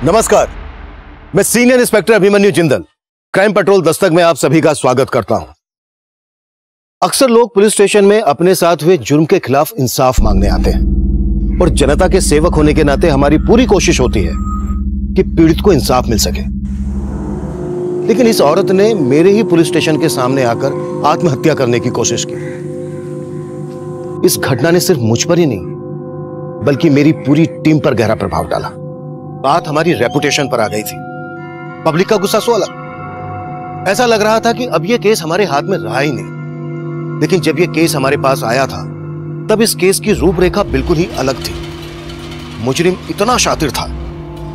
नमस्कार, मैं senior inspector Abhimanyu Jindal crime petrol Dastak में आप सभी का स्वागत करता हूं। अक्सर लोग पुलिस स्टेशन में अपने साथ हुए जुर्म के खिलाफ इंसाफ मांगने आते हैं और जनता के सेवक होने के नाते हमारी पूरी कोशिश होती है कि पीड़ित को इंसाफ मिल सके। लेकिन इस औरत ने मेरे ही पुलिस स्टेशन के सामने आकर आत्महत्या करने की कोशिश की। इस घटना ने सिर्फ मुझ पर ही नहीं बल्कि मेरी पूरी टीम पर गहरा प्रभाव डाला। बात हमारी रेपुटेशन पर आ गई थी। पब्लिक का गुस्सा सो अलग। ऐसा लग रहा था कि अब यह केस हमारे हाथ में रहा ही नहीं। लेकिन जब यह केस हमारे पास आया था तब इस केस की रूपरेखा बिल्कुल ही अलग थी। मुजरिम इतना शातिर था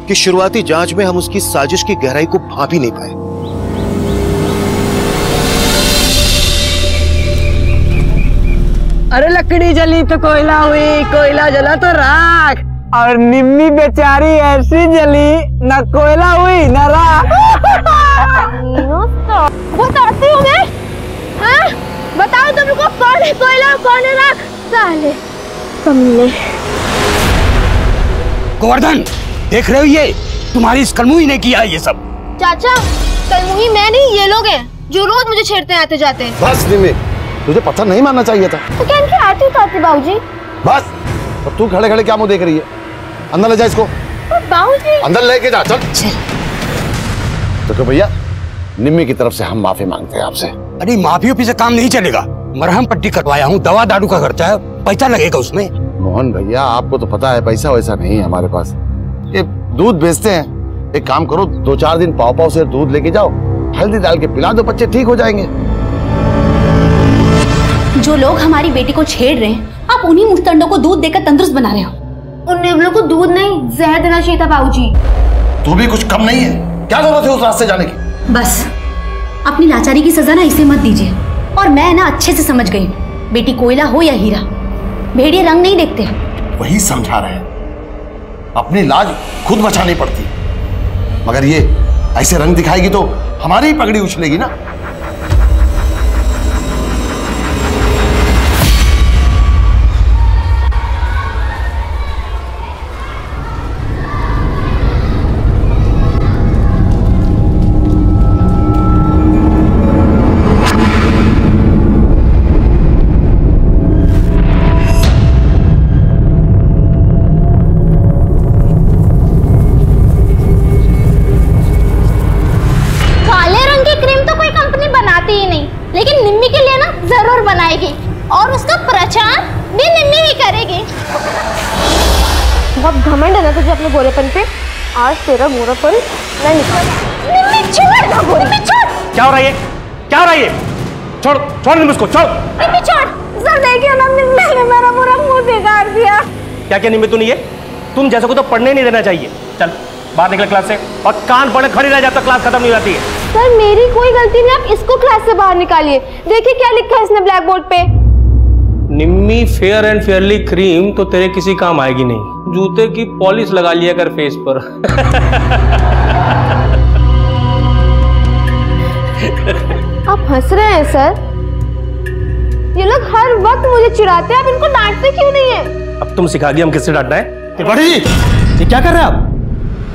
कि शुरुआती जांच में हम उसकी साजिश की गहराई को भांप ही नहीं पाए। अरे लकड़ी जली तो कोयला हुई, कोयला जला तो राख, और निम्मी बेचारी ऐसी जली न कोयला हुई न राख। बताती हूँ मैं। हाँ? बताओ तुम लोग कौन है कोयला कौन है राख? साले कमीने। गोवर्धन, देख रहे हो ये तुम्हारी इस कलमुही ने किया ये सब। चाचा, कलमुही मैं नहीं, ये लोग हैं जो रोज मुझे छेड़ते आते जाते हैं। बस निम्मी, तुझे पत्थर नहीं मारना चाहिए था। तो क्या इनकी आती ताती बाबूजी? बस, और तू खड़े खड़े क्या मुंह देख रही है? अंदर ले जा इसको। बाबूजी अंदर लेके जा, चल। तो भैया, निम्मी की तरफ से हम माफी मांगते हैं आपसे। अरे माफी ओफी से काम नहीं चलेगा। मरहम पट्टी कटवाया हूँ, दवा दारू का खर्चा है, पैसा लगेगा उसमें। मोहन भैया, आपको तो पता है पैसा वैसा नहीं है हमारे पास। ये दूध बेचते हैं। एक काम करो, 2-4 दिन पाव पाव से दूध लेके जाओ, हल्दी डाल के पिला दो, बच्चे ठीक हो जाएंगे। जो लोग हमारी बेटी को छेड़ रहे हैं, आप उन्हीं मुस्तंडों को दूध देकर तंदुरुस्त बना रहे हो। उन नेवलों को दूध नहीं जहर देना चाहिए था बाबूजी। तू भी कुछ कम नहीं है, क्या जरूरत है उस रास्ते जाने की? बस अपनी लाचारी की सजा ना इसे मत दीजिए। और मैं ना अच्छे से समझ गई, बेटी कोयला हो या हीरा, भेड़िए रंग नहीं देखते। वही समझा रहे हैं, अपनी लाज खुद बचानी पड़ती, मगर ये ऐसे रंग दिखाएगी तो हमारी ही पगड़ी उछलेगी ना। और उसका प्रचार भी निम्मी ही करेगी। बहुत घमंड है ना तुझे अपने गोरेपन पे। आज तेरा गोरापन मैं निकालूंगा। निम्मी छोड़ ना गोरी, निम्मी छोड़। क्या हो रहा है? क्या हो रहा है? छोड़, छोड़ निम्मी उसको, छोड़। निम्मी छोड़। सर देखिए ना, निम्मी ने मेरा पूरा मुंह बिगाड़ दिया। क्या निम्मी तू नहीं है? तुम जैसे को तो पढ़ने नहीं देना चाहिए। चल बाहर निकल क्लास से, और कान पड़े खड़ी रह जब तक क्लास खत्म नहीं होती है। सर मेरी कोई गलती नहीं, आप इसको क्लास से बाहर निकालिए। देखिए क्या लिखा है इसने ब्लैक बोर्ड पे। निम्मी फेयर एंड फेयरली क्रीम तो तेरे किसी काम आएगी नहीं। जूते की पॉलिश लगा लिया कर फेस पर। आप हंस रहे हैं सर? ये लोग हर वक्त मुझे चिढ़ाते हैं, आप इनको डांटते क्यों नहीं है? अब तुम सिखा दिया हम किससे डांटना है। त्रिपाठी जी, ये क्या कर रहे हैं आप?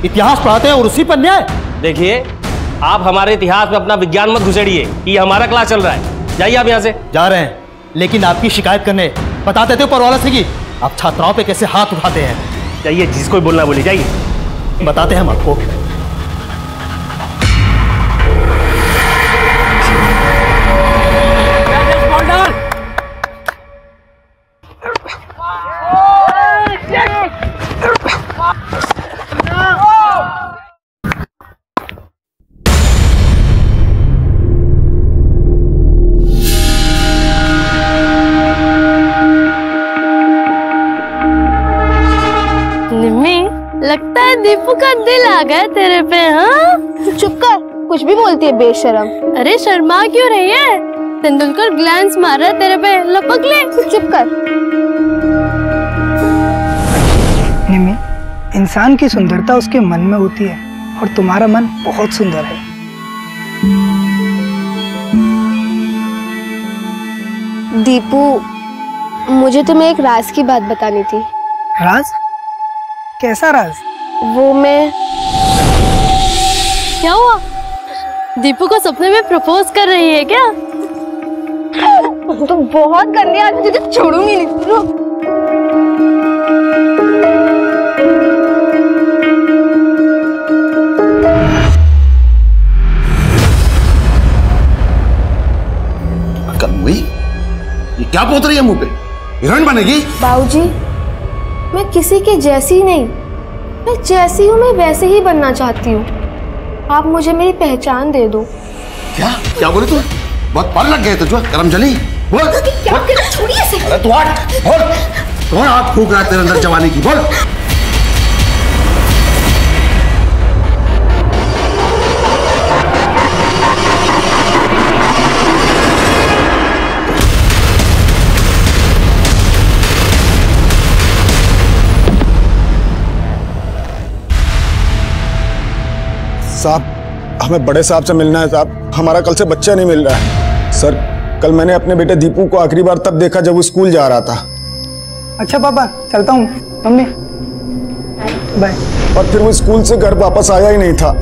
इतिहास पढ़ाते हैं और उसी पर न्याय। देखिए, आप हमारे इतिहास में अपना विज्ञान मत घुसेड़िए कि हमारा क्लास चल रहा है। जाइए आप यहाँ से। जा रहे हैं, लेकिन आपकी शिकायत करने बता देते ऊपर वाला से कि आप छात्राओं पे कैसे हाथ उठाते हैं। जाइए, जिसको बोलना बोलिए, जाइए। बताते हैं हम आपको। लगता है दीपू का दिल आ गया तेरे पे। हाँ चुप कर, कुछ भी बोलती है बेशरम। अरे शर्मा क्यों रही है? तेंदुलकर ग्लैंस मार रहा है तेरे पे, लपक ले। चुप कर। निम्मी, इंसान की सुंदरता उसके मन में होती है और तुम्हारा मन बहुत सुंदर है। दीपू, मुझे तुम्हें एक राज की बात बतानी थी। राज? कैसा राज? वो मैं क्या हुआ? दीपू को सपने में प्रपोज कर रही है क्या? तो बहुत गंदी आदमी, तुझे छोड़ूंगी नहीं। ये क्या पोत रही है मुंह पे? हीरोइन बनेगी? बाबूजी, मैं किसी के जैसी नहीं, मैं जैसी हूँ मैं वैसे ही बनना चाहती हूँ। आप मुझे मेरी पहचान दे दो। क्या क्या बोले तू? बहुत पर लग गए तुझे, करम जली। बोल क्या छोड़िए से। अरे तू हट, बोल कौन आग फूक रहा है तेरे अंदर जवानी की? बोल। साहब, हमें बड़े साहब से मिलना है साहब। हमारा कल से बच्चा नहीं मिल रहा है। सर, कल मैंने अपने बेटे दीपू को आखिरी बार तब देखा जब वो स्कूल जा रहा था। अच्छा पापा, चलता हूँ। Mummy bye. और फिर वो स्कूल से घर वापस आया ही नहीं था।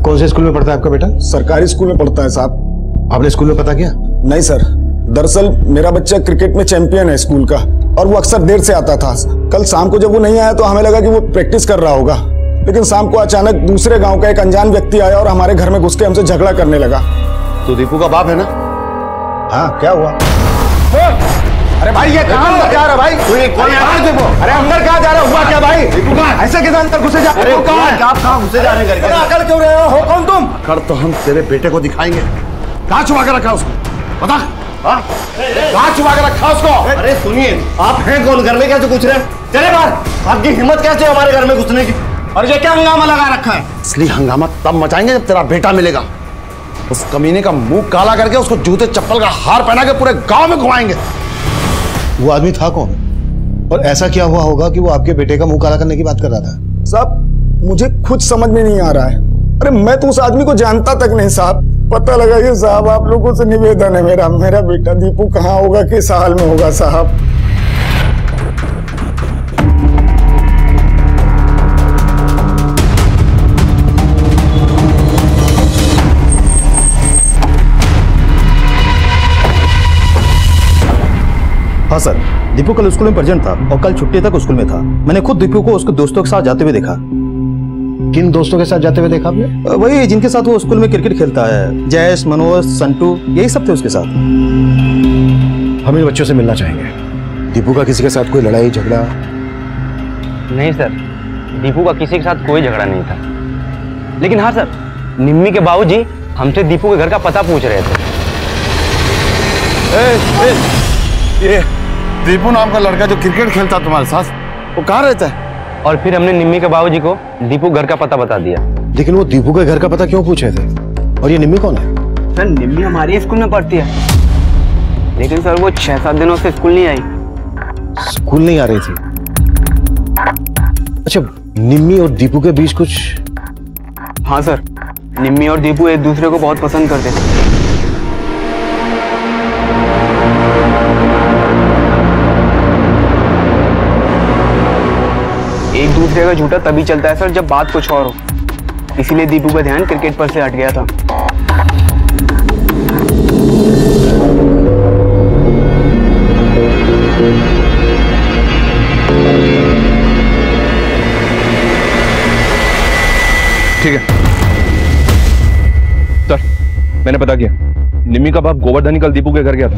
कौन से स्कूल में पढ़ता है आपका बेटा? सरकारी स्कूल में पढ़ता है साहब। आपने स्कूल में पता किया? नहीं सर, दरअसल मेरा बच्चा क्रिकेट में चैंपियन है स्कूल का, और वो अक्सर देर से आता था। कल शाम को जब वो नहीं आया तो हमें लगा कि वो प्रैक्टिस कर रहा होगा, लेकिन शाम को अचानक दूसरे गांव का एक अनजान व्यक्ति आया और हमारे घर में घुस के हमसे झगड़ा करने लगा। तो दीपू का बाप है ना? हाँ, क्या हुआ? अरे भाई ये कहाँ जा रहा भाई? तू कौन है दीपू? अरे अंदर कहाँ जा रहा? हुआ क्या भाई? दीपू कहाँ? ऐसे कैसे अंदर घुसे जा? अरे आप कहाँ घुसे जा रहे हैं? अकड़ क्यों रहे हो? कौन तुम? अकड़ तो हम तेरे बेटे को दिखाएंगे। कहाँ छुपा के रखा उसको? बता। कहाँ छुपा के रखा उसको? अरे सुनिए, आप हैं कौन? घर में कैसे घुस रहे? चले बाहर। आपकी हिम्मत कैसे हमारे घर में घुसने की? और ये क्या हंगामा लगा रखा है? इसलिए हंगामा तब मचाएंगे जब तेरा बेटा मिलेगा। उस कमीने का मुंह काला करके उसको जूते चप्पल का हार पहना के पूरे गांव में घुमाएंगे। वो आदमी था कौन? और ऐसा क्या हुआ होगा कि वो आपके बेटे का मुंह काला करने की बात कर रहा था? साहब, मुझे खुद समझ में नहीं आ रहा है। अरे मैं तो उस आदमी को जानता तक नहीं साहब। पता लगा कि साहब आप लोगों से निवेदन है मेरा बेटा दीपू कहाँ होगा, किस हाल में होगा साहब। हाँ सर, दीपू कल स्कूल में प्रेजेंट था और कल छुट्टी तक स्कूल में था। मैंने खुद दीपू को उसके दोस्तों के साथ जाते हुए देखा। किन दोस्तों के साथ जाते हुए देखा आपने? वही जिनके साथ वो स्कूल में क्रिकेट खेलता है, जयेश, मनोज, संटू, यही सब थे उसके साथ। हम इन बच्चों से मिलना चाहेंगे। दीपू का किसी के साथ कोई लड़ाई झगड़ा? नहीं सर, दीपू का किसी के साथ कोई झगड़ा नहीं था। लेकिन हाँ सर, निम्मी के बाबूजी हमसे दीपू के घर का पता पूछ रहे थे। ये दीपू नाम का लड़का जो क्रिकेट खेलता तुम्हारे साथ, वो कहाँ रहता है? और फिर हमने निम्मी के बाबूजी को दीपू घर का पता बता दिया। लेकिन वो दीपू के घर का पता क्यों पूछ रहे थे? और ये निम्मी कौन है? सर, निम्मी हमारे स्कूल में पढ़ती है, लेकिन सर वो 6-7 दिनों से स्कूल नहीं आई। स्कूल नहीं आ रही थी? अच्छा, निम्मी और दीपू के बीच कुछ? हाँ सर, निम्मी और दीपू एक दूसरे को बहुत पसंद करते थे। एक दूसरे का झूठा तभी चलता है सर जब बात कुछ और हो। इसीलिए दीपू का ध्यान क्रिकेट पर से हट गया था। ठीक है सर, मैंने पता किया। निम्मी का बाप गोवर्धन कल दीपू के घर गया था।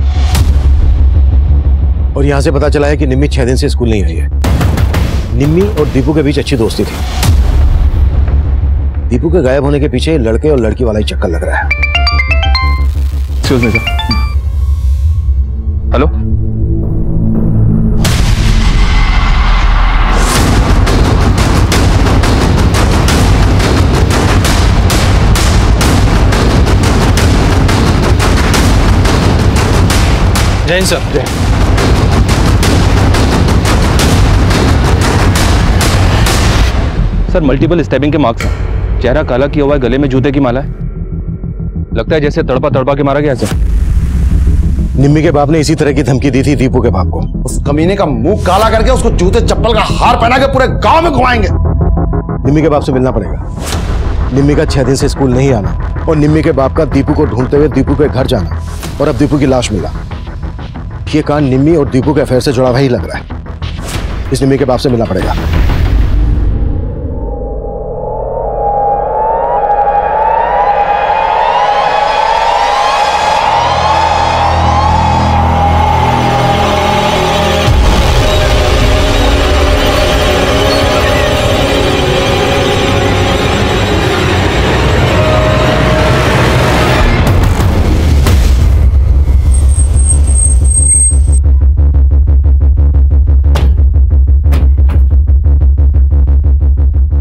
और यहां से पता चला है कि निम्मी 6 दिन से स्कूल नहीं आई है। निम्मी और दीपू के बीच अच्छी दोस्ती थी। दीपू के गायब होने के पीछे लड़के और लड़की वाला ही चक्कर लग रहा है। Excuse me sir. हेलो, जय Hind sir. Sir, multiple stabbing के मार्क्स हैं। चेहरा काला किया हुआ है, गले में जूते की माला है। लगता है जैसे तड़पा तड़पा के मारा गया सर। निम्मी के बाप ने इसी तरह की धमकी दी थी दीपू के बाप को। उस कमीने का मुंह काला करके उसको जूते चप्पल का हार पहना के पूरे गांव में घुमाएंगे। निम्मी के बाप से मिलना पड़ेगा। निम्मी का 6 दिन से स्कूल नहीं आना और निम्मी के बाप का दीपू को ढूंढते हुए दीपू के घर जाना और अब दीपू की लाश मिला। ये कांड निम्मी और दीपू के अफेयर से जुड़ा हुआ ही लग रहा है। इस निम्मी के बाप से मिलना पड़ेगा।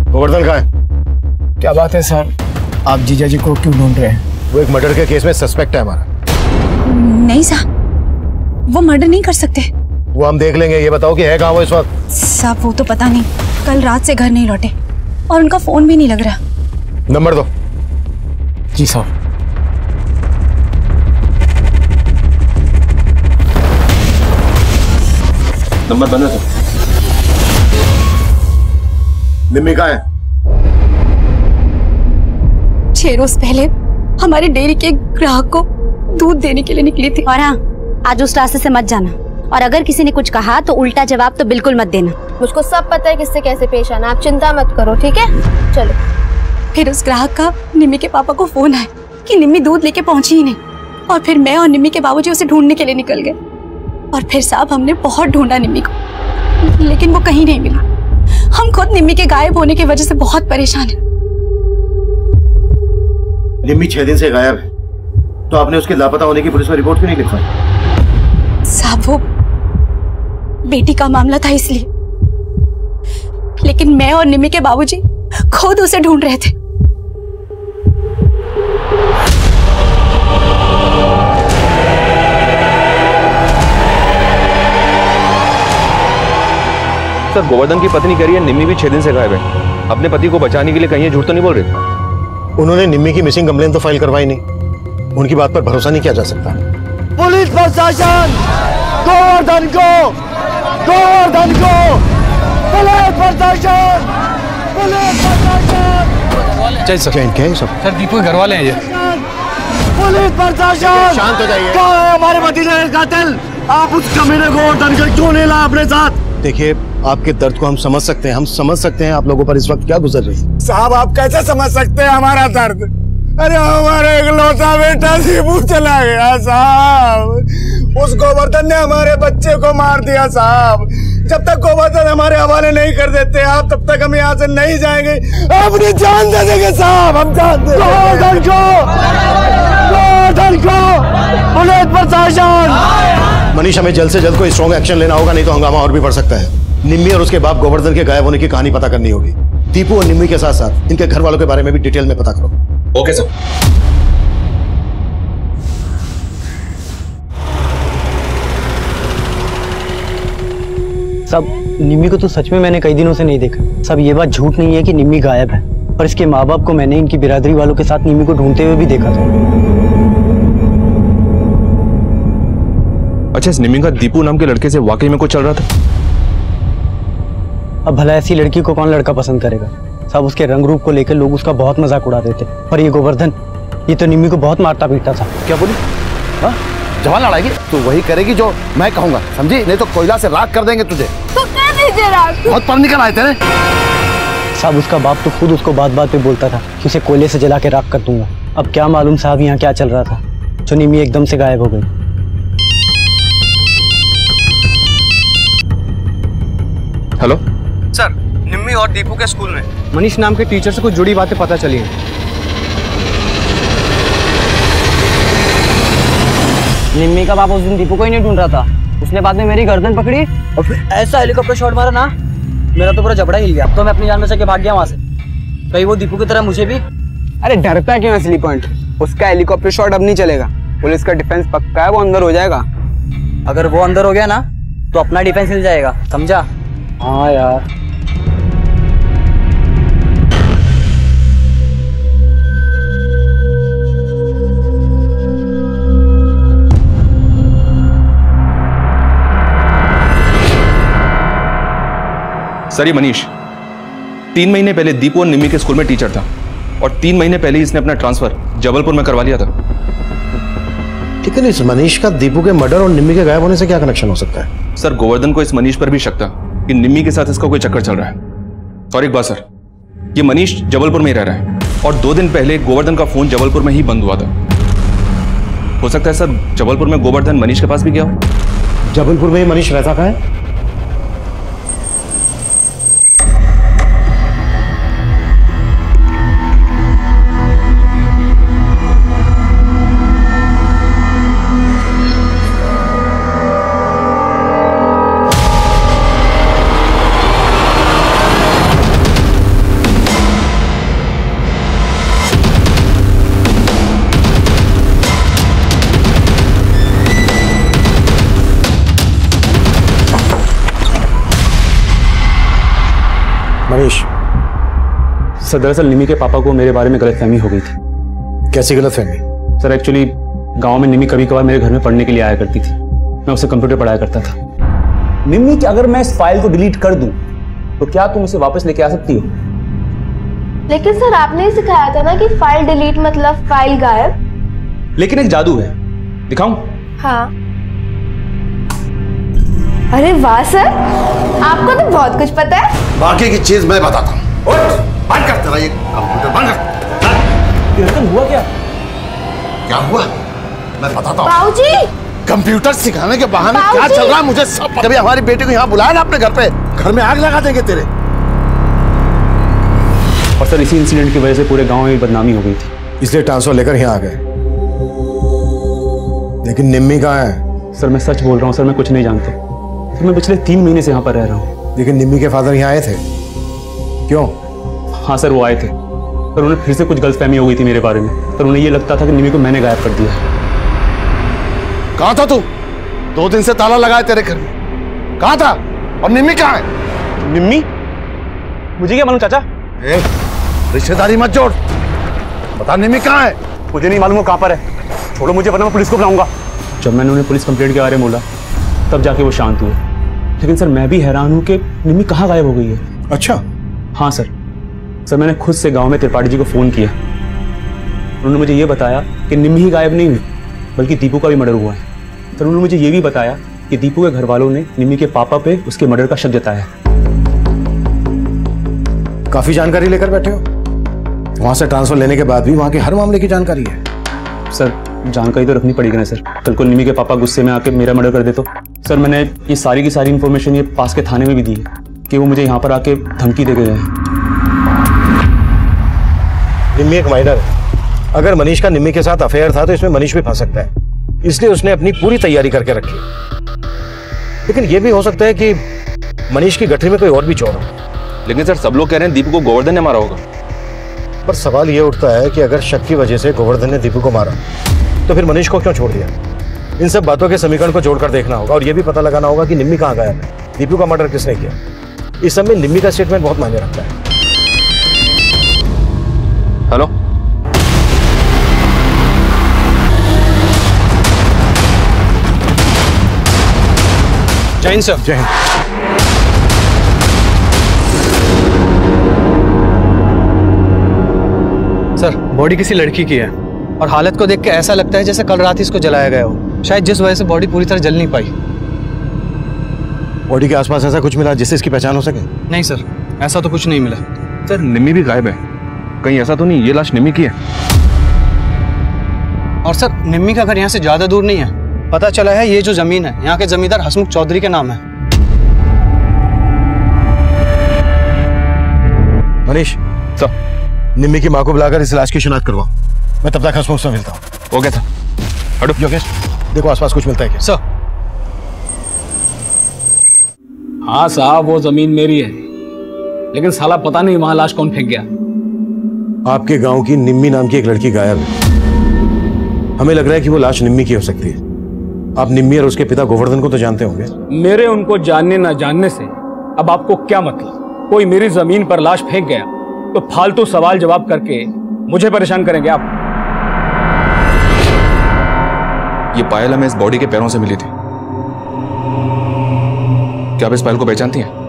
गोवर्धन कहाँ है? क्या बात है सर, आप जीजा जी को क्यों ढूंढ रहे हैं? वो एक मर्डर के केस में सस्पेक्ट है हमारा। नहीं साहब, वो मर्डर नहीं कर सकते। वो हम देख लेंगे। ये बताओ कि है कहाँ वो इस वक्त? साहब वो तो पता नहीं, कल रात से घर नहीं लौटे और उनका फोन भी नहीं लग रहा। नंबर दो। जी साहब। नंबर बना दो। निम्मी कहाँ है? 6 रोज पहले हमारे डेयरी के ग्राहक को दूध देने के लिए निकली थी। और हाँ, आज उस रास्ते से मत जाना और अगर किसी ने कुछ कहा तो उल्टा जवाब तो बिल्कुल मत देना। मुझको सब पता है किससे कैसे पेश आना, आप चिंता मत करो, ठीक है? चलो। फिर उस ग्राहक का निम्मी के पापा को फोन आया कि निम्मी दूध लेके पहुंची ही नहीं और फिर मैं और निम्मी के बाबूजी उसे ढूंढने के लिए निकल गए। और फिर साहब हमने बहुत ढूंढा निम्मी को, लेकिन वो कहीं नहीं मिला। हम खुद निम्मी के गायब होने की वजह से बहुत परेशान हैं। निम्मी 6 दिन से गायब है, तो आपने उसके लापता होने की पुलिस में रिपोर्ट क्यों नहीं लिखवाई? साहब वो बेटी का मामला था इसलिए, लेकिन मैं और निम्मी के बाबूजी खुद उसे ढूंढ रहे थे। सर, गोवर्धन की पत्नी कह रही है निम्मी भी 6 दिन से गायब है। अपने पति को बचाने के लिए कहीं झूठ तो नहीं बोल रहे? उन्होंने निम्मी की मिसिंग कंप्लेन तो फाइल करवाई नहीं। उनकी बात पर भरोसा नहीं किया जा सकता। पुलिस प्रशासन, गोवर्धन को, गोवर्धन को, पुलिस प्रशासन, पुलिस प्रशासन। जय सर। क्या है सब? सर, दीपू के घर वाले हैं ये। पुलिस प्रशासन, शांत हो जाइए। कहाँ है हमारे भतीजे का कातिल? आप उस कमीने गोवर्धन को क्यों नहीं लाए अपने साथ? देखिए, आपके दर्द को हम समझ सकते हैं। हम समझ सकते हैं आप लोगों पर इस वक्त क्या गुजर रही है। साहब आप कैसे समझ सकते हैं हमारा दर्द? अरे हमारे इकलौता बेटा दीपू चला गया साहब। उस गोवर्धन ने हमारे बच्चे को मार दिया साहब। जब तक गोवर्धन हमारे हवाले नहीं कर देते आप, तब तक हम यहाँ से नहीं जाएंगे। अपनी जान दे देंगे साहब, हम जान दे। गोवर्धन को, गोवर्धन को, पुलिस प्रशासन। मनीष, हमें जल्द से जल्द कोई स्ट्रॉन्ग एक्शन लेना होगा, नहीं तो हंगामा और भी बढ़ सकता है। निम्मी और उसके बाप गोवर्धन के गायब होने की कहानी पता करनी होगी। दीपू और निम्मी के साथ साथ इनके घर वालों के बारे में भी डिटेल में पता करो। Okay sir. सब निम्मी को तो सच में मैंने कई दिनों से नहीं देखा। सब ये बात झूठ नहीं है कि निम्मी गायब है, पर इसके माँ बाप को मैंने इनकी बिरादरी वालों के साथ निम्मी को ढूंढते हुए भी देखा था। अच्छा, इस निम्मी का दीपू नाम के लड़के से वाकई में कुछ चल रहा था? अब भला ऐसी लड़की को कौन लड़का पसंद करेगा? सब उसके रंग रूप को लेकर लोग उसका बहुत मजाक उड़ाते थे। पर ये गोवर्धन, ये तो निम्मी को बहुत मारता पीटता था। क्या बोली? हाँ? जवान लड़ाएगी तो वही करेगी जो मैं कहूंगा, समझी? नहीं तो कोयला से राख कर देंगे तुझे। तो कर दीजिए राख। बहुत पढ़ निकल आए तेरे। साहब उसका बाप तो खुद उसको बात बात पे बोलता था कि उसे कोयले से जला के राख कर दूंगा। अब क्या मालूम साहब यहाँ क्या चल रहा था जो निम्मी एकदम से गायब हो गई। हेलो सर, निम्मी और दीपू के स्कूल में मनीष नाम के टीचर से कुछ जुड़ी बातें पता चली हैं। निम्मी का बाप उस दिन दीपू को ही नहीं ढूंढ रहा था, उसने बाद में मेरी गर्दन पकड़ी और फिर ऐसा हेलीकॉप्टर शॉट मारा ना, मेरा तो पूरा जबड़ा हिल गया। तो मैं अपनी जान बचा के भाग गया वहां से। कहीं वो दीपू की तरह मुझे भी। अरे डरता क्यों असली पॉइंट? उसका हेलीकॉप्टर शॉट अब नहीं चलेगा। पुलिस का डिफेंस पक्का है, वो अंदर हो जाएगा। अगर वो अंदर हो गया ना तो अपना डिफेंस हिल जाएगा, समझा? हाँ यार। सर, ये मनीष 3 महीने पहले दीपू और निम्मी के स्कूल में टीचर था। और 3 महीने पहले ही इसने अपना ट्रांसफर जबलपुर में करवा लिया था। लेकिन इस मनीष का दीपू के मर्डर और निम्मी के गायब होने से क्या कनेक्शन हो सकता है? सर, गोवर्धन को इस मनीष पर भी शक था कि निम्मी के साथ इसका कोई चक्कर चल रहा है। और एक बात सर, ये मनीष जबलपुर में ही रह रहा है और 2 दिन पहले गोवर्धन का फोन जबलपुर में ही बंद हुआ था। हो सकता है सर जबलपुर में गोवर्धन मनीष के पास भी गया हो। जबलपुर में ही मनीष रहता कहाँ है? मनीष, सर दरअसल निमी के पापा को मेरे बारे में गलतफहमी हो गई थी। कैसी गलतफहमी? सर एक्चुअली गांव में निमी कभी कभार मेरे घर में पढ़ने के लिए आया करती थी। मैं उसे कंप्यूटर पढ़ाया करता था। निम्मी, कि अगर मैं इस फाइल को डिलीट कर दूं तो क्या तुम उसे वापस लेके आ सकती हो? लेकिन सर आपने ही सिखाया था ना कि फाइल डिलीट मतलब फाइल गायब। लेकिन एक जादू है, दिखाऊं? हाँ। अरे वाह सर, आपको तो बहुत कुछ पता है। बाकी की चीज मैं बताता हूँ। बंद कर तेरा ये कंप्यूटर, बंद कर। हुआ क्या? क्या हुआ मैं बताता हूँ। बाबूजी, कंप्यूटर सिखाने के बहाने क्या चल रहा है मुझे सब। कभी हमारी बेटी को यहाँ बुलाया ना अपने घर पे, घर में आग लगा देंगे तेरे। और सर इसी इंसिडेंट की वजह से पूरे गांव में बदनामी हो गई थी, इसलिए ट्रांसफर लेकर यहाँ आ गए। लेकिन निम्मी कहाँ है? सर मैं सच बोल रहा हूँ सर, मैं कुछ नहीं जानता। मैं पिछले 3 महीने से यहाँ पर रह रहा हूँ। लेकिन निम्मी के फादर यहाँ आए थे, क्यों? हाँ सर वो आए थे, पर उन्हें फिर से कुछ गलतफहमी हो गई थी मेरे बारे में। पर उन्हें ये लगता था कि निम्मी को मैंने गायब कर दिया। कहाँ था तू? 2 दिन से ताला लगा है तेरे घर में। कहाँ था? और निम्मी कहाँ है? निम्मी? मुझे क्या मालूम चाचा? रिश्तेदारी मत जोड़, बता निम्मी कहाँ है? मुझे नहीं मालूम वो कहाँ पर है। छोड़ो मुझे, वरना मैं पुलिस को बुलाऊंगा। जब मैंने उन्हें पुलिस कंप्लेंट के बारे में बोला तब जाके वो शांत हुए। लेकिन सर मैं भी हैरान हूँ कि निम्मी कहाँ गायब हो गई है। अच्छा? हाँ सर मैंने खुद से गांव में त्रिपाठी जी को फोन किया। उन्होंने मुझे ये बताया कि निम्मी ही गायब नहीं हुई बल्कि दीपू का भी मर्डर हुआ है। सर उन्होंने मुझे ये भी बताया कि दीपू के घर वालों ने निम्मी के पापा पे उसके मर्डर का शक जताया। काफी जानकारी लेकर बैठे हो। वहां से ट्रांसफर लेने के बाद भी वहां के हर मामले की जानकारी है। सर जानकारी तो रखनी पड़ेगी ना सर, कल को निम्मी के पापा गुस्से में आके मेरा मर्डर कर दे तो। सर मैंने ये सारी की सारी इन्फॉर्मेशन ये पास के थाने में भी दी है कि वो मुझे यहाँ पर आके धमकी दे गए हैं। निम्मी एक माइनर है। अगर मनीष का निम्मी के साथ अफेयर था तो इसमें मनीष भी फंस सकता है, इसलिए उसने अपनी पूरी तैयारी करके रखी। लेकिन यह भी हो सकता है कि मनीष की गठरी में कोई और भी चोर हो। लेकिन सर सब लोग कह रहे हैं दीपू को गोवर्धन ने मारा होगा। पर सवाल यह उठता है कि अगर शक की वजह से गोवर्धन ने दीपू को मारा तो फिर मनीष को क्यों छोड़ दिया? इन सब बातों के समीकरण को जोड़कर देखना होगा और यह भी पता लगाना होगा कि निम्मी कहाँ गायब है, दीपू का मर्डर किसने किया। इस सब में निम्मी का स्टेटमेंट बहुत मायने रखता है। हेलो, जय हिंद सर। जय हिंद। सर बॉडी किसी लड़की की है और हालत को देख के ऐसा लगता है जैसे कल रात इसको जलाया गया हो, शायद जिस वजह से बॉडी पूरी तरह जल नहीं पाई। बॉडी के आसपास ऐसा कुछ मिला जिससे इसकी पहचान हो सके? नहीं सर, ऐसा तो कुछ नहीं मिला। सर निम्मी भी गायब है, कहीं ऐसा तो नहीं ये लाश निम्मी की है? और सर निम्मी का घर यहाँ से ज्यादा दूर नहीं है। पता चला है ये जो जमीन है यहाँ के जमींदार हसमुख चौधरी के नाम है। मनीष सर, निम्मी की माँ को बुलाकर इस लाश की शिनाख्त करवाओ। मैं तब तक हसमुख से मिलता हूँ। Okay sir. हटो। योगेश देखो आसपास कुछ मिलता है क्या? सर। हाँ साहब वो जमीन मेरी है, लेकिन साला पता नहीं वहां लाश कौन फेंक गया। आपके गांव की निम्मी नाम की एक लड़की गायब है। हमें लग रहा है कि वो लाश निम्मी की हो सकती है। आप निम्मी और उसके पिता गोवर्धन को तो जानते होंगे। मेरे उनको जानने ना जानने से अब आपको क्या मतलब? कोई मेरी जमीन पर लाश फेंक गया तो फालतू सवाल जवाब करके मुझे परेशान करेंगे आप? ये पायल हमें इस बॉडी के पैरों से मिली थी। क्या आप इस पायल को पहचानती हैं?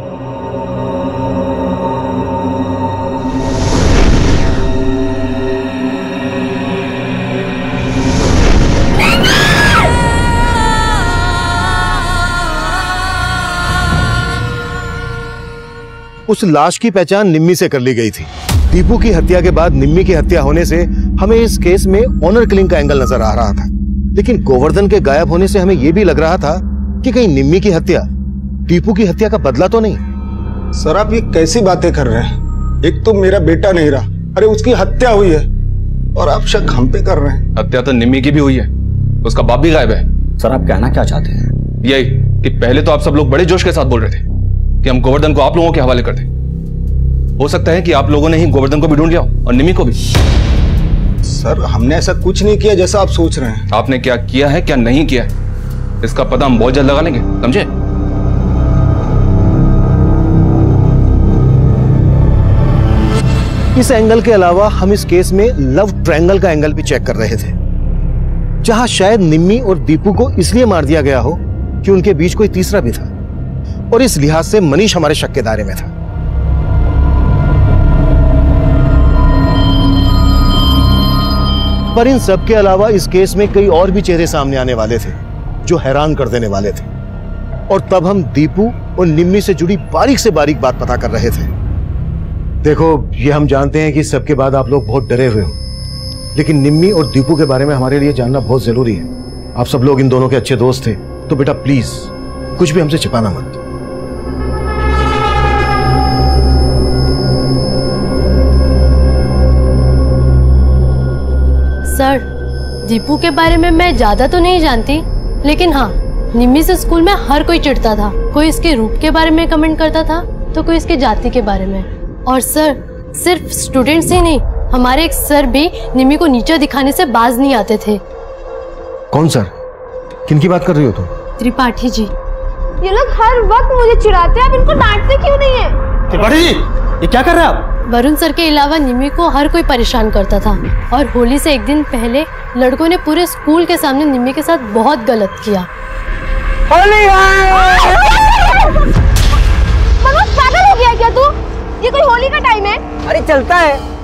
उस लाश की पहचान निम्मी से कर ली गई थी। दीपू की हत्या के बाद निम्मी की हत्या होने से हमें इस केस में ऑनर किलिंग का एंगल नजर आ रहा था, लेकिन गोवर्धन के गायब होने से हमें यह भी लग रहा था कि कहीं निम्मी की हत्या दीपू की हत्या का बदला तो नहीं। सर आप ये कैसी बातें कर रहे हैं? एक तो मेरा बेटा नहीं रहा, अरे उसकी हत्या हुई है और आप शक हम पे कर रहे हैं। हत्या तो निम्मी की भी हुई है, उसका बाप भी गायब है। सर आप कहना क्या चाहते हैं? यही कि पहले तो आप सब लोग बड़े जोश के साथ बोल रहे थे कि हम गोवर्धन को आप लोगों के हवाले कर दें। हो सकता है कि आप लोगों ने ही गोवर्धन को भी ढूंढ लिया और निम्मी को भी। सर हमने ऐसा कुछ नहीं किया जैसा आप सोच रहे हैं। आपने क्या किया है क्या नहीं किया है इसका पता हम बहुत जल्द लगा लेंगे, समझे? इस एंगल के अलावा हम इस केस में लव ट्रायंगल का एंगल भी चेक कर रहे थे, जहां शायद निम्मी और दीपू को इसलिए मार दिया गया हो कि उनके बीच कोई तीसरा भी था, और इस लिहाज से मनीष हमारे शक के दायरे में था। पर इन सब के अलावा इस केस में कई और भी चेहरे सामने आने वाले थे जो हैरान कर देने वाले थे, और तब हम दीपू और निम्मी से जुड़ी बारीक से बारीक बात पता कर रहे थे। देखो, ये हम जानते हैं कि सबके बाद आप लोग बहुत डरे हुए हो, लेकिन निम्मी और दीपू के बारे में हमारे लिए जानना बहुत जरूरी है। आप सब लोग इन दोनों के अच्छे दोस्त थे, तो बेटा प्लीज कुछ भी हमसे छिपाना मत। सर, दीपू के बारे में मैं ज्यादा तो नहीं जानती, लेकिन हाँ, निम्मी से स्कूल में हर कोई चिढ़ता था। कोई इसके रूप के बारे में कमेंट करता था तो कोई इसके जाति के बारे में। और सर, सिर्फ स्टूडेंट्स ही नहीं, हमारे एक सर भी निम्मी को नीचा दिखाने से बाज नहीं आते थे। कौन सर? किनकी बात कर रही हो तुम? त्रिपाठी जी। ये लोग हर वक्त मुझे चिढ़ाते हैं, आप इनको डांटते क्यों नहीं है? त्रिपाठी जी, ये क्या कर रहे हैं आप? वरुण सर के अलावा निम्मी को हर कोई परेशान करता था, और होली से एक दिन पहले लड़कों ने पूरे स्कूल के सामने निम्मी के साथ बहुत गलत किया। होली मनोज, पागल हो गया क्या तू? ये कोई होली का टाइम है? अरे चलता है।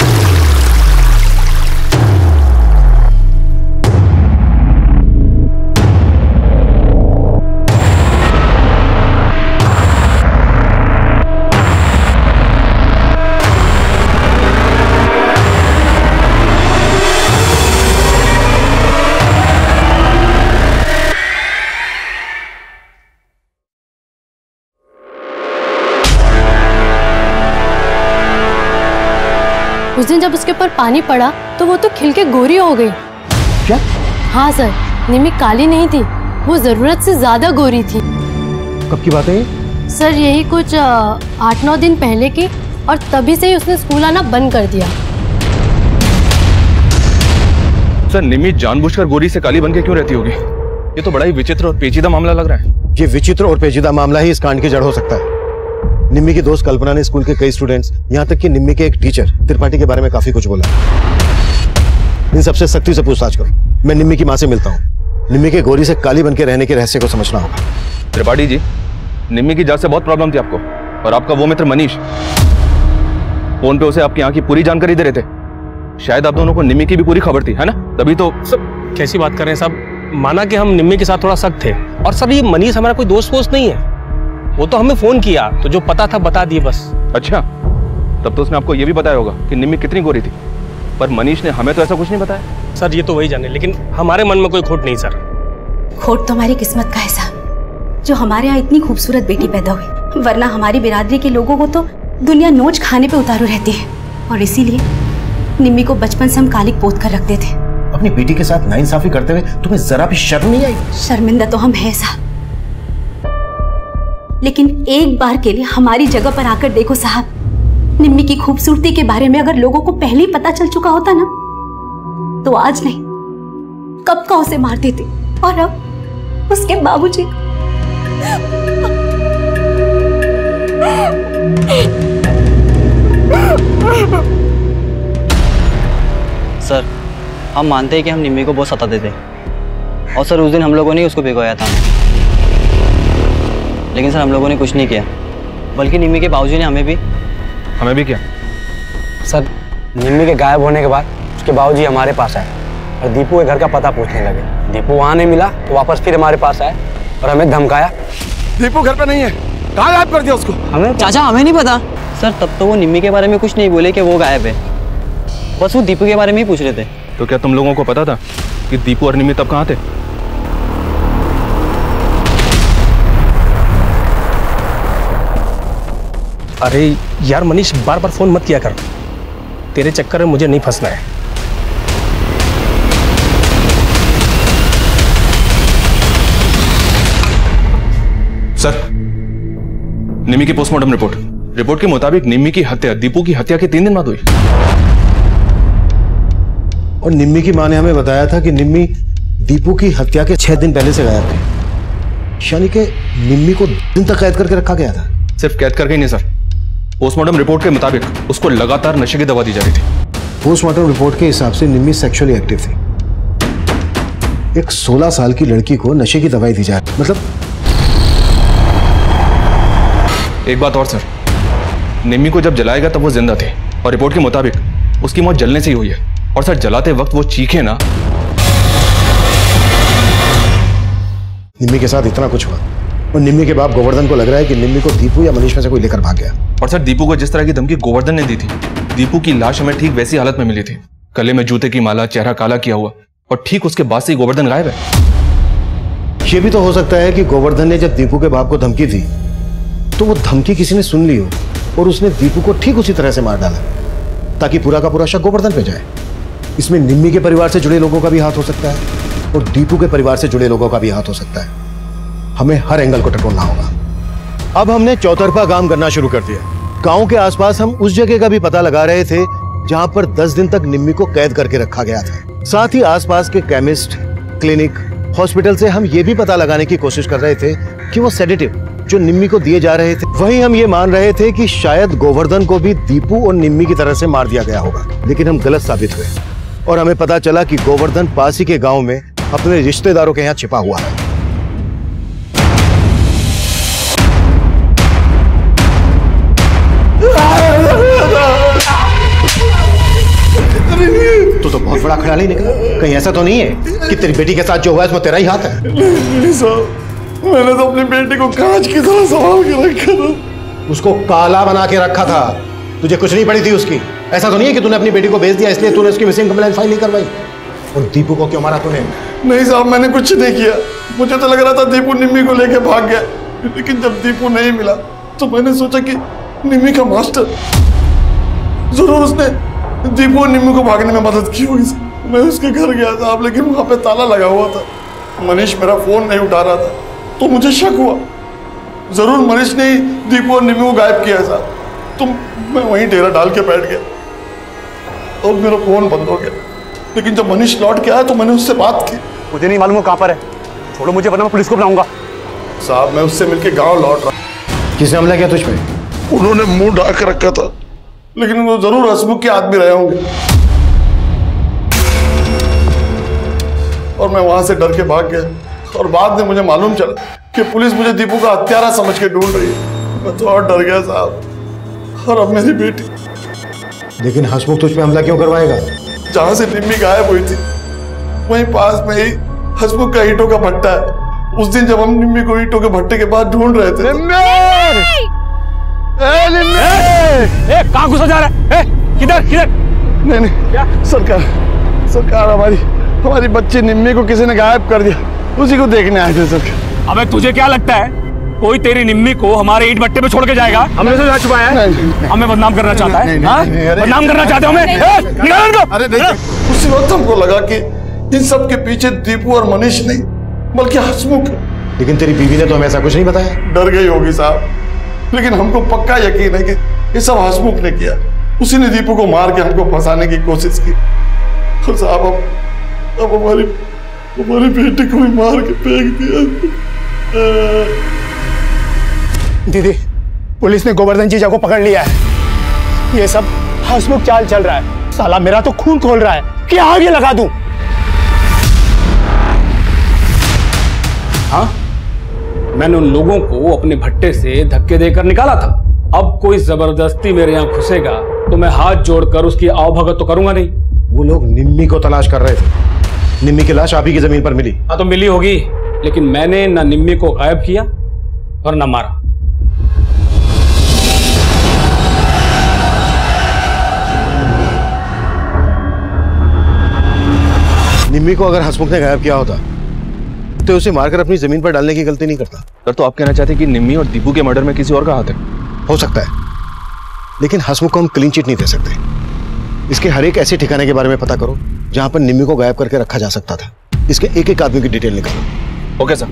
उस दिन जब उसके ऊपर पानी पड़ा तो वो तो खिल के गोरी हो गई। क्या? हाँ सर, निम्मी काली नहीं थी, वो जरूरत से ज्यादा गोरी थी। कब की बात है ये? सर यही कुछ 8-9 दिन पहले की, और तभी से ही उसने स्कूल आना बंद कर दिया। सर, निम्मी जानबूझकर गोरी से काली बन के क्यों रहती होगी? ये तो बड़ा ही विचित्र और पेचीदा मामला लग रहा है। ये विचित्र और पेचीदा मामला ही इस कांड की जड़ हो सकता है। निम्मी की दोस्त कल्पना ने स्कूल के कई स्टूडेंट्स, यहाँ तक कि निम्मी के एक टीचर त्रिपाठी के बारे में काफी कुछ बोला। इन सबसे सख्ती से पूछताछ करो। मैं निम्मी की माँ से मिलता हूँ। निम्मी के गोरी से काली बन के रहने के रहस्य को समझना होगा। त्रिपाठी जी, निम्मी की जात से बहुत प्रॉब्लम थी आपको, और आपका वो मित्र मनीष फोन पे उसे आपकी यहाँ की पूरी जानकारी दे रहे थे। शायद आप दोनों को निम्मी की भी पूरी खबर थी, है ना? तभी तो। सब कैसी बात कर रहे हैं साहब? माना कि हम निम्मी के साथ थोड़ा सख्त थे, और सर ये मनीष हमारा कोई दोस्त वोस्त नहीं है। वो तो हमें फोन किया तो जो पता था बता दिए बस। अच्छा, तब तो उसने आपको ये भी बताया होगा कि निम्मी कितनी गोरी थी, पर मनीष ने हमें तो ऐसा कुछ नहीं बताया। सर ये तो वही जाने, लेकिन हमारे मन में कोई खोट नहीं सर। खोट तो हमारी किस्मत का है साहब, जो हमारे यहाँ इतनी खूबसूरत बेटी पैदा हुई, वरना हमारी बिरादरी के लोगों को तो दुनिया नोच खाने पे उतारू रहती है, और इसीलिए निम्मी को बचपन से हम कालिक पोत कर रखते थे। अपनी बेटी के साथ नाइंसाफी करते हुए तुम्हें जरा भी शर्म नहीं आई? शर्मिंदा तो हम है साहब, लेकिन एक बार के लिए हमारी जगह पर आकर देखो साहब, निम्मी की खूबसूरती के बारे में अगर लोगों को पहले ही पता चल चुका होता ना, तो आज नहीं कब का उसे मार देते। और अब उसके बाबूजी सर, हम मानते हैं कि हम निम्मी को बहुत सताते थे, और सर उस दिन हम लोगों ने उसको भिगोया था, लेकिन सर हम लोगों ने कुछ नहीं किया, बल्कि निम्मी के बाबूजी ने हमें भी क्या? सर, निम्मी के गायब होने के बाद उसके बाबूजी हमारे पास आए और दीपू के घर का पता पूछने लगे। दीपू वहाँ नहीं मिला तो वापस फिर हमारे पास आए और हमें धमकाया। दीपू घर पे नहीं है, कहाँ गायब कर दिया उसको? हमें चाचा हमें नहीं पता। सर तब तो वो निम्मी के बारे में कुछ नहीं बोले कि वो गायब है, बस वो दीपू के बारे में ही पूछ रहे थे। तो क्या तुम लोगों को पता था कि दीपू और निम्मी तब कहाँ थे? अरे यार मनीष, बार बार फोन मत किया कर, तेरे चक्कर में मुझे नहीं फंसना है। सर, निम्मी की पोस्टमार्टम रिपोर्ट के मुताबिक निम्मी की हत्या दीपू की हत्या के 3 दिन बाद हुई। और निम्मी की मां ने हमें बताया था कि निम्मी दीपू की हत्या के 6 दिन पहले से गायब थे, यानी कि निम्मी को दिन तक कैद करके रखा गया था। सिर्फ कैद करके ही नहीं सर, पोस्टमार्टम रिपोर्ट के मुताबिक उसको लगातार नशे की दवा दी जा रही थी। पोस्टमार्टम रिपोर्ट के हिसाब से निम्मी सेक्सुअली एक्टिव थी। एक 16 साल की लड़की को नशे की दवाई दी जा रही, मतलब। एक बात और सर, निम्मी को जब जलाएगा तब वो जिंदा थे और रिपोर्ट के मुताबिक उसकी मौत जलने से ही हुई है। और सर जलाते वक्त वो चीखे ना। निम्मी के साथ इतना कुछ हुआ और निम्मी के बाप गोवर्धन को लग रहा है कि निम्मी को दीपू या मनीष में से कोई लेकर भाग गया। और सर दीपू को जिस तरह की धमकी गोवर्धन ने दी थी, दीपू की लाश हमें ठीक वैसी हालत में मिली थी, गले में जूते की माला, चेहरा काला किया हुआ, और ठीक उसके बाद से ही गोवर्धन गायब है। यह भी तो हो सकता है कि गोवर्धन ने जब दीपू के बाप को धमकी दी तो वो धमकी किसी ने सुन ली हो और उसने दीपू को ठीक उसी तरह से मार डाला ताकि पूरा का पूरा शक गोवर्धन पे जाए। इसमें निम्मी के परिवार से जुड़े लोगों का भी हाथ हो सकता है और दीपू के परिवार से जुड़े लोगों का भी हाथ हो सकता है। हमें हर एंगल को टटोलना होगा। अब हमने चौतरफा काम करना शुरू कर दिया। गांव के आसपास हम उस जगह का भी पता लगा रहे थे जहां पर 10 दिन तक निम्मी को कैद करके रखा गया था। साथ ही आसपास के केमिस्ट, क्लिनिक, हॉस्पिटल से हम ये भी पता लगाने की कोशिश कर रहे थे कि वो सेडेटिव जो निम्मी को दिए जा रहे थे, वहीं हम ये मान रहे थे कि शायद गोवर्धन को भी दीपू और निम्मी की तरह से मार दिया गया होगा। लेकिन हम गलत साबित हुए और हमें पता चला कि गोवर्धन पास ही के गांव में अपने रिश्तेदारों के यहाँ छिपा हुआ है। तो बहुत बड़ा खिलाड़ी निकला। कहीं ऐसा तो नहीं है कि तेरी बेटी के साथ जो हुआ है इसमें तेरा ही हाथ है? नहीं साहब, मैंने तो अपनी बेटी को कांच की तरह संभाल के रखा था। उसको काला बना के रखा था। तुझे कुछ नहीं पड़ी थी उसकी। ऐसा तो नहीं है कि तूने अपनी बेटी को बेच दिया इसलिए तूने उसकी मिसिंग कंप्लेंट फाइल नहीं करवाई। और दीपू को क्यों मारा तूने? नहीं साहब, मैंने कुछ नहीं किया। मुझे तो लग रहा था दीपू निम्मी को लेके भाग गया, लेकिन जब दीपू नहीं मिला तो मैंने सोचा कि निम्मी का मास्टर जरूर उसने दीपू और निम्मी को भागने में मदद की होगी। मैं उसके घर गया साहब, लेकिन वहां पे ताला लगा हुआ था। मनीष मेरा फोन नहीं उठा रहा था तो मुझे शक हुआ जरूर मनीष ने दीपू और निम्मी को गायब किया साहब। तो मैं वहीं डेरा डाल के बैठ गया और मेरा फोन बंद हो गया। लेकिन जब मनीष लौट के आया तो मैंने उससे बात की। मुझे नहीं मालूम वो कहाँ पर है, छोड़ो मुझे, वरना मैं पुलिस को बुलाऊंगा। साहब मैं उससे मिलके गांव लौट रहा। किसने हमला किया तुझ पे? उन्होंने मुंह ढाक रखा था, लेकिन वो जरूर हसमुख के आदमी रहे होंगे। और मैं वहां से डर के भाग गया और बाद में मुझे मालूम चला कि पुलिस मुझे दीपू का हत्यारा समझ के ढूंढ रही है। मैं तो और डर गया साहब। और अब मेरी बेटी। लेकिन हसमुख तुझ पे हमला क्यों करवाएगा? जहां से निम्मी गायब हुई थी वहीं पास में ही हसमुख का ईंटों का भट्टा है। उस दिन जब हम निम्मी को ईंटों के भट्टे के पास ढूंढ रहे थे। कहाँ घुसा जा रहा है? किधर किधर? नहीं क्या? सरकार हमारी बच्ची निम्मी को किसी ने गायब कर दिया, उसी को देखने आए थे सरकार। अबे तुझे क्या लगता है कोई तेरी निम्मी को हमारे ईंट भट्टे पे छोड़ के जाएगा? हमने तो छुपाया है। हमें बदनाम करना चाहता है? बदनाम करना चाहते हो हमें? अरे उसी वक्त हमको लगा कि इन सब के पीछे दीपू और मनीष नहीं बल्कि हसमुख। लेकिन तेरी बीवी ने तो हमें ऐसा कुछ नहीं बताया। डर गई होगी साहब, लेकिन हमको पक्का यकीन है कि ये सब हसमुख ने किया। उसी ने दीपू को मार के हमको फंसाने की कोशिश की। और साहब अब हमारी बेटी को भी मार के फेंक दिया। दीदी, पुलिस ने गोवर्धन जीजा को पकड़ लिया है। ये सब हसमुख चाल चल रहा है। साला मेरा तो खून खोल रहा है कि आग ये लगा दूं। हाँ, मैंने उन लोगों को अपने भट्टे से धक्के देकर निकाला था। अब कोई जबरदस्ती मेरे यहाँ घुसेगा तो मैं हाथ जोड़कर उसकी आवभगत तो करूंगा नहीं। वो लोग निम्मी को तलाश कर रहे थे। निम्मी की लाश आप ही की जमीन पर मिली। हाँ तो मिली होगी, लेकिन मैंने ना निम्मी को गायब किया और ना मारा। निम्मी को अगर हसमुख ने गायब किया होता तो उसे मारकर अपनी जमीन पर डालने की गलती नहीं करता। सर तो आप कहना चाहते हैं कि निम्मी और दीपू के मर्डर में किसी और का हाथ है? हो सकता है, लेकिन हसमुख को हम क्लीन चिट नहीं दे सकते। इसके हर एक ऐसे ठिकाने के बारे में पता करो जहां पर निम्मी को गायब करके रखा जा सकता था। इसके एक एक आदमी की डिटेल निकालो। Okay sir.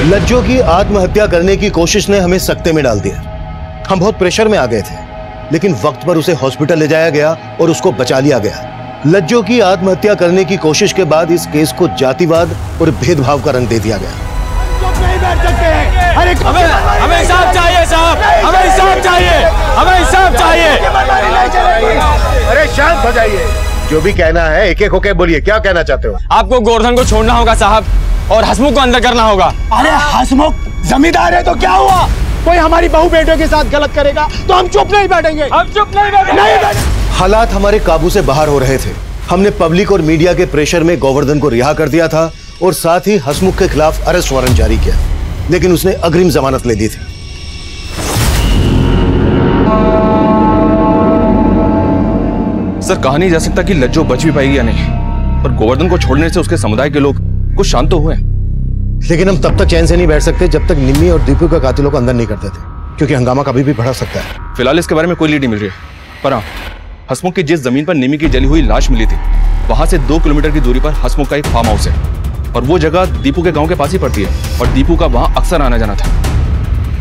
लज्जो की आत्महत्या करने की कोशिश ने हमें सकते में डाल दिया। हम बहुत प्रेशर में आ गए थे, लेकिन वक्त पर उसे हॉस्पिटल ले जाया गया और उसको बचा लिया गया। लज्जो की आत्महत्या करने की कोशिश के बाद इस केस को जातिवाद और भेदभाव का रंग दे दिया गया। हमें इंसाफ चाहिए साहब, हमें इंसाफ चाहिए, हमें इंसाफ चाहिए। अरे शांत हो जाइए, जो भी कहना है एक एक होके बोलिए। क्या कहना चाहते हो? आपको गोवर्धन को छोड़ना होगा साहब और हसमुख को अंदर करना होगा। अरे हसमुख जमींदार है तो क्या हुआ? कोई हमारी बहू बेटे के साथ गलत करेगा तो हम चुप नहीं बैठेंगे। हम चुप नहीं बैठेंगे। हालात हमारे काबू से बाहर हो रहे थे। हमने पब्लिक और मीडिया के प्रेशर में गोवर्धन को रिहा कर दिया था और साथ ही हसमुख के खिलाफ अरेस्ट वारंट जारी किया, लेकिन उसने अग्रिम जमानत ले ली थी। सर कहा नहीं जा सकता कि लज्जो बच भी पाएगी या नहीं, पर गोवर्धन को छोड़ने से उसके समुदाय के लोग कुछ शांत तो हुए, लेकिन हम तब तक चैन से नहीं बैठ सकते जब तक निम्मी और दीपू के कातिलों को अंदर नहीं कर देते, क्योंकि हंगामा कभी भी बढ़ सकता है। फिलहाल इसके बारे में कोई लीड नहीं मिल रही है, पर हाँ, हसमुख की जिस जमीन पर निम्मी की जली हुई लाश मिली थी, वहां से 2 किलोमीटर की दूरी पर हसमुख का एक फार्म हाउस है और वो जगह दीपू के गांव के पास ही पड़ती है और दीपू का वहां अक्सर आना जाना था।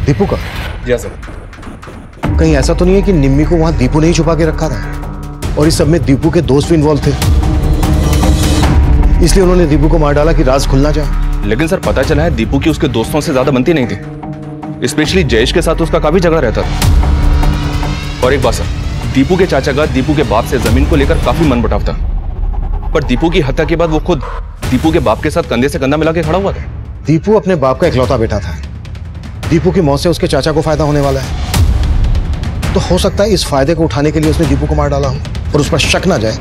दीपू का? जी सर। कहीं ऐसा तो नहीं है कि निम्मी को वहां दीपू ने ही छुपा के रखा था और इस सब में दीपू के दोस्त भी इन्वॉल्व थे, इसलिए उन्होंने दीपू को मार डाला कि राज खुलना जाए? लेकिन सर पता चला है दीपू की उसके दोस्तों से ज्यादा बनती नहीं थी, स्पेशली जयेश के साथ उसका काफी झगड़ा रहता था। और एक बात सर, दीपू के चाचा का दीपू के बाप से जमीन को लेकर काफी मनमुटाव था, पर दीपू की हत्या के बाद वो खुद दीपू के बाप के साथ कंधे से कंधा मिला के खड़ा हुआ था। दीपू अपने बाप का इकलौता बेटा था। दीपू की मौत से उसके चाचा को फायदा होने वाला है, तो हो सकता है इस फायदे को उठाने के लिए उसने दीपू को मार डाला हो और उस पर शक ना जाए,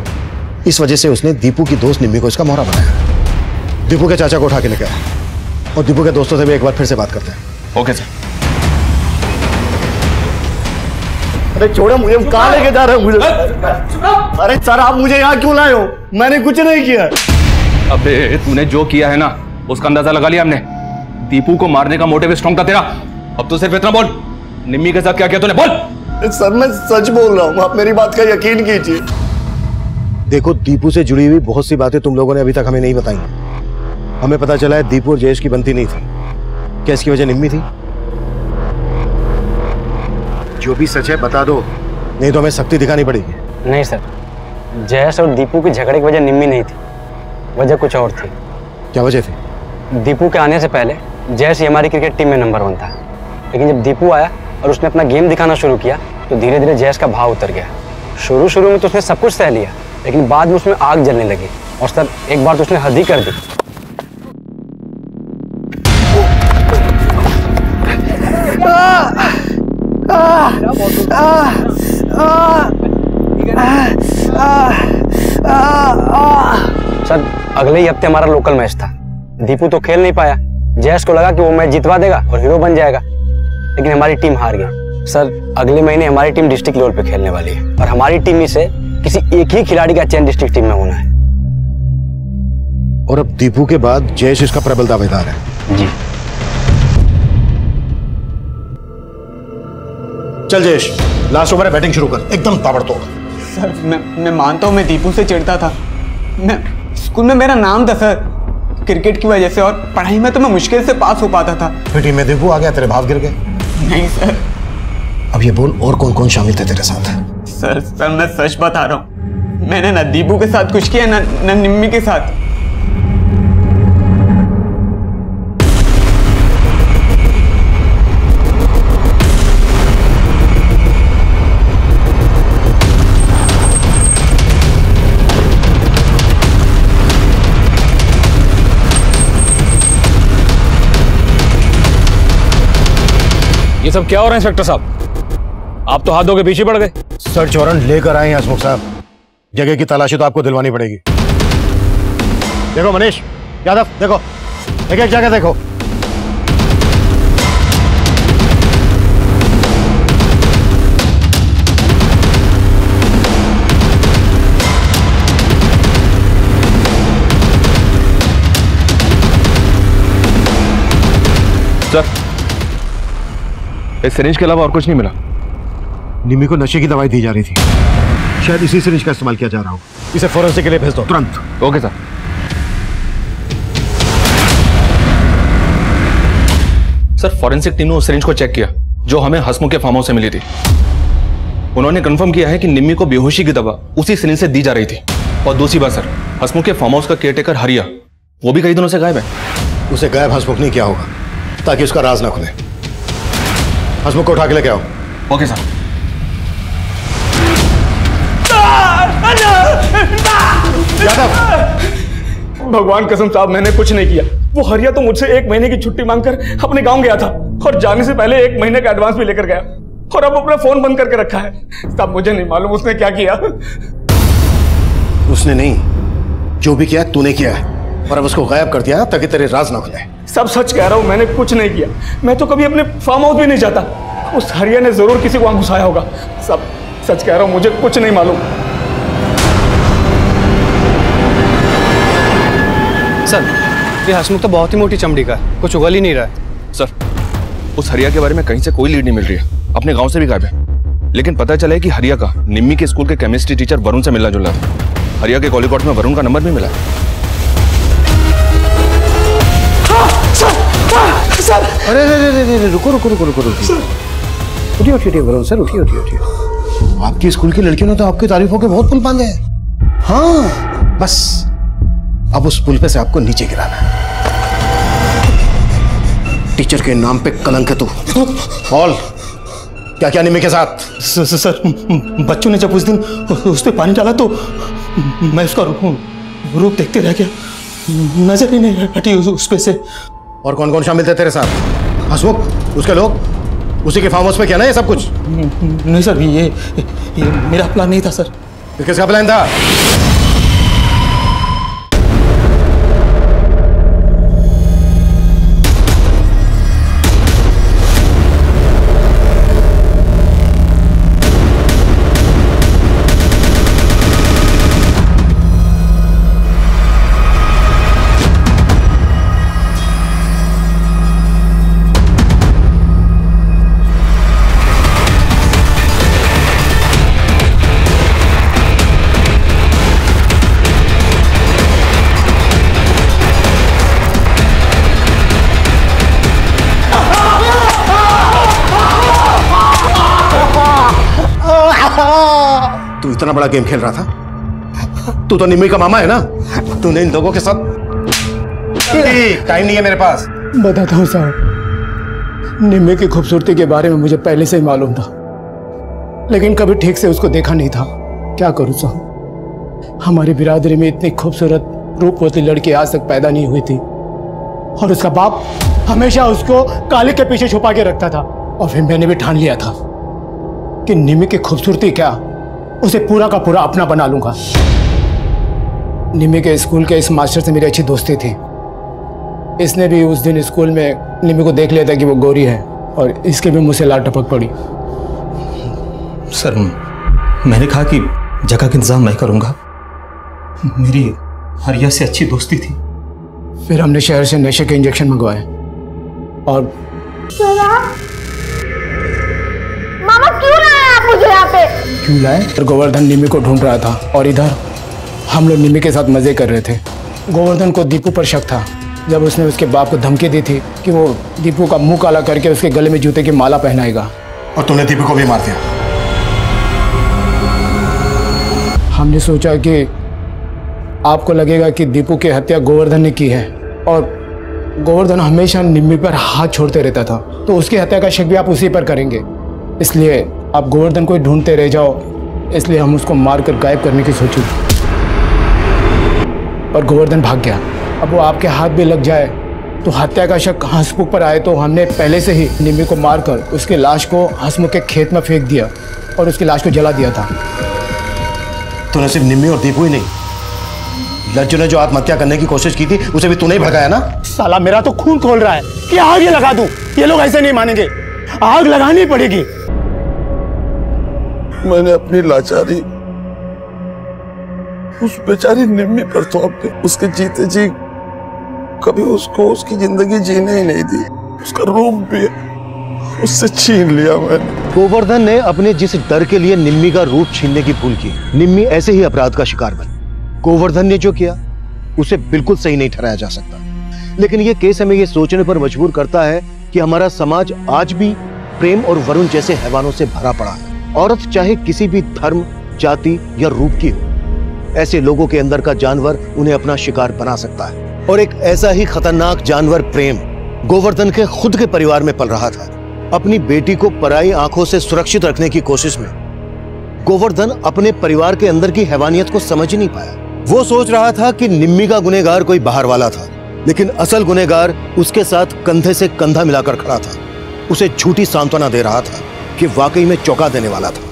इस वजह से उसने दीपू की दोस्त निम्मी को इसका मोहरा बनाया। दीपू के चाचा को उठा के लेके आया और दीपू के दोस्तों से भी एक बार फिर से बात करते हैं। Okay sir. अरे छोड़ो मुझे, कहाँ लेके जा रहे हो मुझे? अरे सर आप मुझे यहाँ क्यों लाए हो? मैंने कुछ नहीं किया। अबे तूने जो किया है ना उसका अंदाजा लगा लिया हमने। दीपू को मारने का मोटिव स्ट्रॉन्ग था तेरा, अब तो सिर्फ इतना बोल, निम्मी के साथ क्या किया तूने, बोल। सर मैं सच बोल रहा हूँ, आप मेरी बात का यकीन कीजिए। देखो दीपू से जुड़ी हुई बहुत सी बातें तुम लोगों ने अभी तक हमें नहीं बताई। हमें पता चला है दीपू और जयेश की बनती नहीं थी। क्या इसकी वजह निम्मी थी? जो भी सच है बता दो, नहीं तो हमें सख्ती दिखानी पड़ेगी। नहीं सर, जयेश और दीपू की झगड़े की वजह निम्मी नहीं थी, वजह कुछ और थी। क्या वजह थी? दीपू के आने से पहले जयेश ही हमारी क्रिकेट टीम में नंबर 1 था, लेकिन जब दीपू आया और उसने अपना गेम दिखाना शुरू किया तो धीरे धीरे जयेश का भाव उतर गया। शुरू में तो उसने सब कुछ सह लिया, लेकिन बाद में उसमें आग जलने लगी और सर एक बार तो उसने हद ही कर दी। सर अगले ही हफ्ते हमारा लोकल मैच था। दीपू तो खेल नहीं पाया, जयेश को लगा कि वो मैच जितवा देगा और हीरो बन जाएगा, लेकिन हमारी टीम हार गई। सर अगले महीने हमारी टीम डिस्ट्रिक्ट लेवल पे खेलने वाली है और हमारी टीम में से किसी एक ही खिलाड़ी का चयन डिस्ट्रिक्ट टीम में होना है। और अब दीपू के बाद जयेश इसका प्रबल दावेदार है। जी। चल जयेश, लास्ट ओवर है, बैटिंग शुरू कर, एकदम ताबड़तोड़। सर मैं मानता हूँ मैं दीपू से चिढ़ता था। मैं स्कूल में मेरा नाम था सर, क्रिकेट की वजह से, और पढ़ाई में तो मैं मुश्किल से पास हो पाता था। फिर टीम में दीपू आ गया, तेरे भाव गिर गए? नहीं सर। अब ये बोल और कौन कौन शामिल थे तेरे साथ? सर मैं सच बता रहा हूँ, मैंने ना दीपू के साथ कुछ किया ना निम्मी के साथ। ये सब क्या हो रहा है इंस्पेक्टर साहब? आप तो हाथ धो के पीछे पड़ गए। सर्च वारंट लेकर आए हैं हसमुख साहब, जगह की तलाशी तो आपको दिलवानी पड़ेगी। देखो मनीष यादव, देखो एक एक जगह देखो। इस सिरिंज के अलावा और कुछ नहीं मिला। निम्मी को नशे की दवाई दी जा रही थी, शायद इसी सिरिंज का इस्तेमाल किया जा रहा हो। इसे फोरेंसिक के लिए भेज दो तुरंत। Okay sir. Sir forensic team ने उस सिरिंज को चेक किया जो हमें हसमुख के फार्म हाउस से मिली थी। उन्होंने कंफर्म किया है कि निम्मी को बेहोशी की दवा उसी सिरिंज से दी जा रही थी। और दूसरी बात सर, हसमुख के फार्म हाउस का केयरटेकर हरिया, वो भी कई दिनों से गायब है। उसे गायब हसमुख नहीं किया होगा ताकि उसका राज ना खुले। हसमुख को उठा के लेके आओ। Okay sir. भगवान कसम साहब, मैंने कुछ नहीं किया। वो हरिया तो मुझसे 1 महीने की छुट्टी मांगकर अपने गांव गया था और जाने से पहले 1 महीने का एडवांस भी लेकर गया और अब अपना फोन बंद करके रखा है। साहब मुझे नहीं मालूम उसने क्या किया। उसने नहीं, जो भी किया तूने किया है और अब उसको गायब कर दिया ताकि तेरे राज ना खुले। सब सच कह रहा हूं, मैंने कुछ नहीं किया। मैं तो कभी अपने फार्म हाउस भी नहीं जाता। उस हरिया ने जरूर किसी को वहां घुसाया होगा। सब सच कह रहा हूं, मुझे कुछ नहीं मालूम। सर ये हसमुख तो बहुत ही मोटी चमड़ी का है, कुछ उगल ही नहीं रहा है। सर उस हरिया के बारे में कहीं से कोई लीड नहीं मिल रही है, अपने गांव से भी गायब है। लेकिन पता चला है कि हरिया का निम्मी के स्कूल के केमिस्ट्री टीचर वरुण से मिलना जुलना था। हरिया के कॉलिकॉट में वरुण का नंबर भी मिला। अरे रुको रुको रुको रुको रुको, उठिए उठिए वरुण सर, उठिए उठिए उठिए। आपकी स्कूल की लड़कियों ने तो आपकी तारीफों के बहुत पुल बांधे हैं। हाँ बस अब उस पुल पे से आपको नीचे गिराना है। टीचर के नाम पे कलंक है तू। और क्या क्या निम्मी के साथ? सर बच्चों ने जब उस दिन उस पे पानी डाला तो मैं उसका रूप देखते रह गया, नजर ही नहीं हटी उस पे से। और कौन कौन शामिल थे तेरे साथ? हसमुख, उसके लोग, उसी के फार्म हाउस में क्या ना ये सब कुछ? नहीं सर, ये मेरा प्लान नहीं था सर। किसका प्लान था? तू इतना बड़ा गेम खेल रहा था? तू तो निम्मी का मामा है ना? तूने इन लोगों के साथ। टाइम नहीं है मेरे पास। बताता हूँ साहब, निम्मी की खूबसूरती के बारे में मुझे पहले से ही मालूम था, लेकिन कभी ठीक से उसको देखा नहीं था। क्या करूँ साहब, हमारी बिरादरी में इतनी खूबसूरत रूपवती लड़की आज तक पैदा नहीं हुई थी और उसका बाप हमेशा उसको काले के पीछे छुपा के रखता था। और फिर मैंने भी ठान लिया था कि निम्मी की खूबसूरती क्या, उसे पूरा का पूरा अपना बना लूंगा। निम्मी के स्कूल के इस मास्टर से मेरी अच्छी दोस्ती थी। इसने भी उस दिन स्कूल में निम्मी को देख लिया था कि वो गोरी है और इसके भी मुंह से लाल टपक पड़ी। सर मैंने कहा कि जगह का इंतजाम मैं करूंगा, मेरी हरिया से अच्छी दोस्ती थी। फिर हमने शहर से नशे के इंजेक्शन मंगवाए और मामा क्यों लाए आप मुझे यहाँ पे? क्यों लाए? गोवर्धन निम्मी को ढूंढ रहा था और इधर हम लोग निम्मी के साथ मजे कर रहे थे। गोवर्धन को दीपू पर शक था जब उसने उसके बाप को धमकी दी थी कि वो दीपू का मुंह काला करके उसके गले में जूते की माला पहनाएगा। और तूने दीपू को भी मार दिया। हमने सोचा कि आपको लगेगा कि दीपू की हत्या गोवर्धन ने की है और गोवर्धन हमेशा निम्मी पर हाथ छोड़ते रहता था, तो उसकी हत्या का शक भी आप उसी पर करेंगे। इसलिए आप गोवर्धन को ढूंढते रह जाओ, इसलिए हम उसको मारकर गायब करने की सोची। पर गोवर्धन भाग गया। अब वो आपके हाथ भी लग जाए तो हत्या का शक हसमुख पर आए, तो हमने पहले से ही निम्मी को मारकर उसकी लाश को हसमुख के खेत में फेंक दिया और उसकी लाश को जला दिया था। तूने सिर्फ निम्मी और दीपू ही नहीं, लज्जू ने जो आत्महत्या करने की कोशिश की थी उसे भी तूने ही भड़काया ना? साला मेरा तो खून खोल रहा है कि आग ये लगा दूं। ये लोग ऐसे नहीं मानेंगे, आग लगानी पड़ेगी। मैंने अपनी लाचारी उस बेचारी निम्मी पर थोप दी। उसके जीते जी कभी उसको उसकी जिंदगी जीने ही नहीं दी। उसका रूप भी उससे छीन लिया मैंने। गोवर्धन ने अपने जिस डर के लिए निम्मी का रूप छीनने की भूल की, निम्मी ऐसे ही अपराध का शिकार बनी। गोवर्धन ने जो किया उसे बिल्कुल सही नहीं ठहराया जा सकता, लेकिन यह केस हमें यह सोचने पर मजबूर करता है कि हमारा समाज आज भी प्रेम और वरुण जैसे हैवानों से भरा पड़ा है। औरत चाहे किसी भी धर्म, जाति या रूप की हो, ऐसे लोगों के अंदर का जानवर उन्हें अपना शिकार बना सकता है। और एक ऐसा ही खतरनाक जानवर प्रेम गोवर्धन के खुद के परिवार में पल रहा था। अपनी बेटी को पराई आंखों से सुरक्षित रखने की कोशिश में गोवर्धन अपने परिवार के अंदर की हैवानियत को समझ नहीं पाया। वो सोच रहा था कि निम्मी का गुनहगार कोई बाहर वाला था, लेकिन असल गुनहगार उसके साथ कंधे से कंधा मिलाकर खड़ा था, उसे झूठी सांत्वना दे रहा था कि वाकई में चौंका देने वाला था।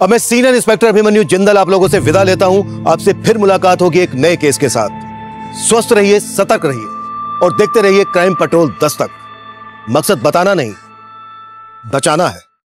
अब मैं सीनियर इंस्पेक्टर अभिमन्यु जिंदल आप लोगों से विदा लेता हूं। आपसे फिर मुलाकात होगी एक नए केस के साथ। स्वस्थ रहिए, सतर्क रहिए और देखते रहिए क्राइम पेट्रोल दस्तक। मकसद बताना नहीं, बचाना है।